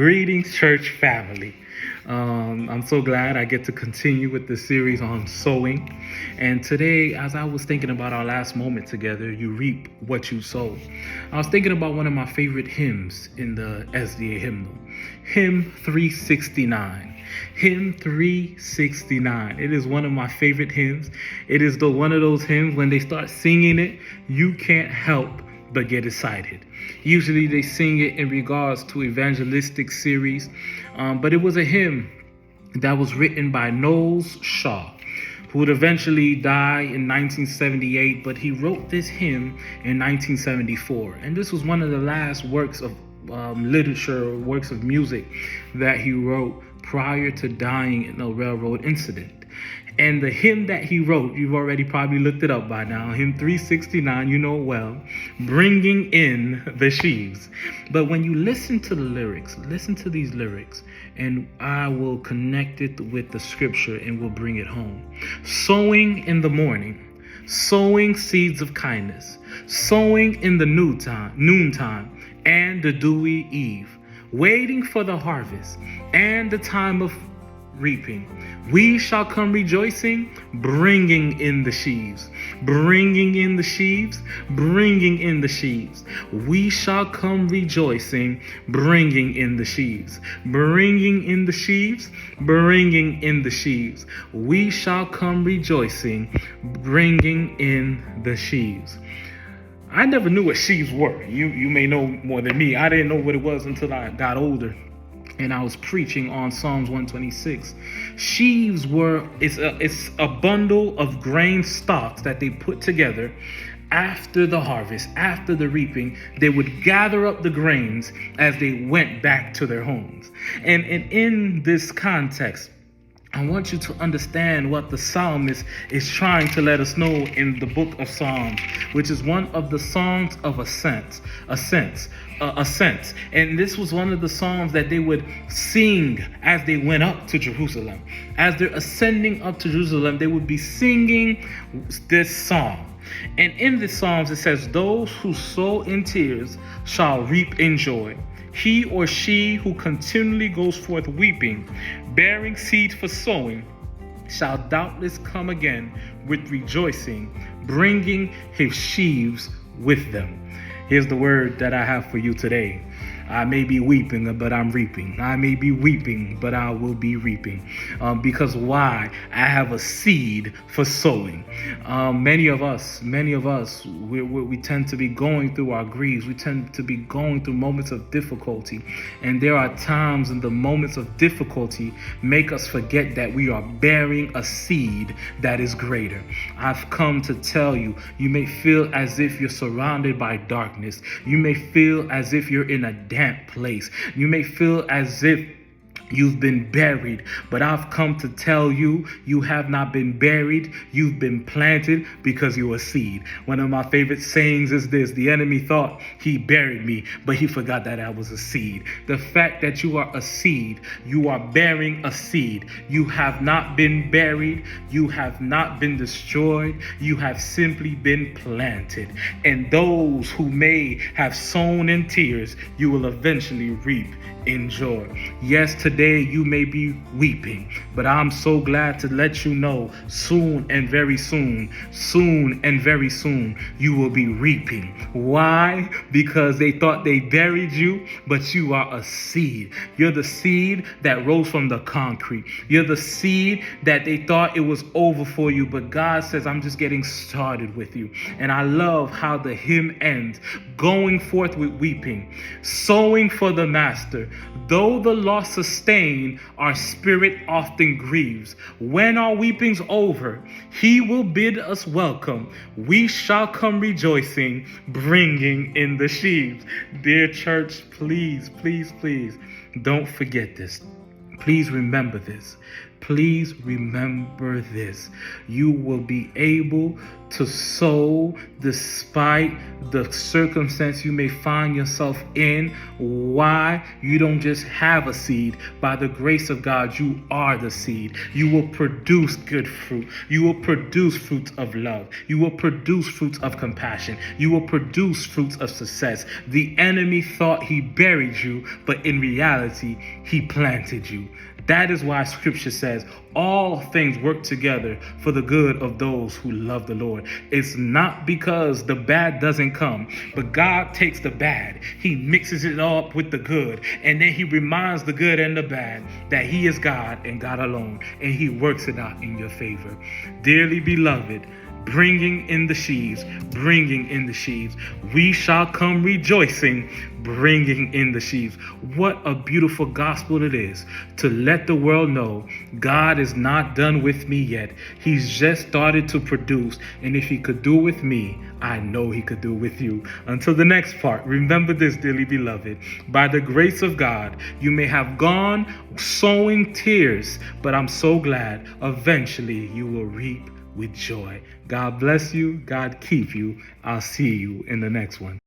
Greetings, church family. I'm so glad I get to continue with this series on sowing. And today, as I was thinking about our last moment together, you reap what you sow. I was thinking about one of my favorite hymns in the SDA hymnal, Hymn 369. Hymn 369. It is one of my favorite hymns. It is one of those hymns when they start singing it, you can't help but get excited. Usually they sing it in regards to evangelistic series, but it was a hymn that was written by Knowles Shaw, who would eventually die in 1978, but he wrote this hymn in 1974. And this was one of the last works of literature, works of music that he wrote prior to dying in a railroad incident. And the hymn that he wrote, you've already probably looked it up by now, hymn 369, you know it well, bringing in the sheaves. But when you listen to the lyrics, listen to these lyrics, and I will connect it with the scripture and we'll bring it home. Sowing in the morning, sowing seeds of kindness, sowing in the noontime, and the dewy eve, waiting for the harvest and the time of reaping. We shall come rejoicing, bringing in the sheaves, bringing in the sheaves, bringing in the sheaves. We shall come rejoicing, bringing in the sheaves, bringing in the sheaves, bringing in the sheaves. We shall come rejoicing, bringing in the sheaves. I never knew what sheaves were. You may know more than me. I didn't know what it was until I got older and I was preaching on Psalms 126. Sheaves it's a bundle of grain stalks that they put together after the harvest, after the reaping. They would gather up the grains as they went back to their homes. And in this context, I want you to understand what the psalmist is trying to let us know in the book of Psalms, which is one of the songs of ascent. And this was one of the songs that they would sing as they went up to Jerusalem. As they're ascending up to Jerusalem, they would be singing this song. And in the Psalms, it says, those who sow in tears shall reap in joy. He or she who continually goes forth weeping, bearing seed for sowing, shall doubtless come again with rejoicing, bringing his sheaves with them. Here's the word that I have for you today. I may be weeping, but I'm reaping. I may be weeping, but I will be reaping. Because why? I have a seed for sowing. Many of us, we tend to be going through our griefs. We tend to be going through moments of difficulty. And there are times in the moments of difficulty make us forget that we are bearing a seed that is greater. I've come to tell you, you may feel as if you're surrounded by darkness. You may feel as if you're in a damp place. You may feel as if you've been buried, but I've come to tell you, you have not been buried. You've been planted because you're a seed. One of my favorite sayings is this: the enemy thought he buried me, but he forgot that I was a seed. The fact that you are a seed, you are bearing a seed. You have not been buried. You have not been destroyed. You have simply been planted. And those who may have sown in tears, you will eventually reap in joy. Yes, today you may be weeping, but I'm so glad to let you know soon and very soon, you will be reaping. Why? Because they thought they buried you, but you are a seed. You're the seed that rose from the concrete. You're the seed that they thought it was over for you, but God says, I'm just getting started with you. And I love how the hymn ends, going forth with weeping, sowing for the master. Though the loss sustain, our spirit often grieves. When our weeping's over, he will bid us welcome. We shall come rejoicing, bringing in the sheaves. Dear church, please don't forget this. Please remember this. please remember this. You will be able to sow despite the circumstance you may find yourself in. Why? You don't just have a seed. By the grace of God, you are the seed. You will produce good fruit. You will produce fruits of love. You will produce fruits of compassion. You will produce fruits of success. The enemy thought he buried you, but in reality, he planted you. That is why scripture says all things work together for the good of those who love the Lord. It's not because the bad doesn't come, but God takes the bad, he mixes it all up with the good, and then he reminds the good and the bad that he is God and God alone, and he works it out in your favor. Dearly beloved, bringing in the sheaves, we shall come rejoicing, bringing in the sheaves. What a beautiful gospel it is to let the world know God is not done with me yet. He's just started to produce, and if he could do it with me, I know he could do it with you. Until the next part, remember this, dearly beloved. By the grace of God, you may have gone sowing tears, but I'm so glad eventually you will reap with joy. God bless you. God keep you. I'll see you in the next one.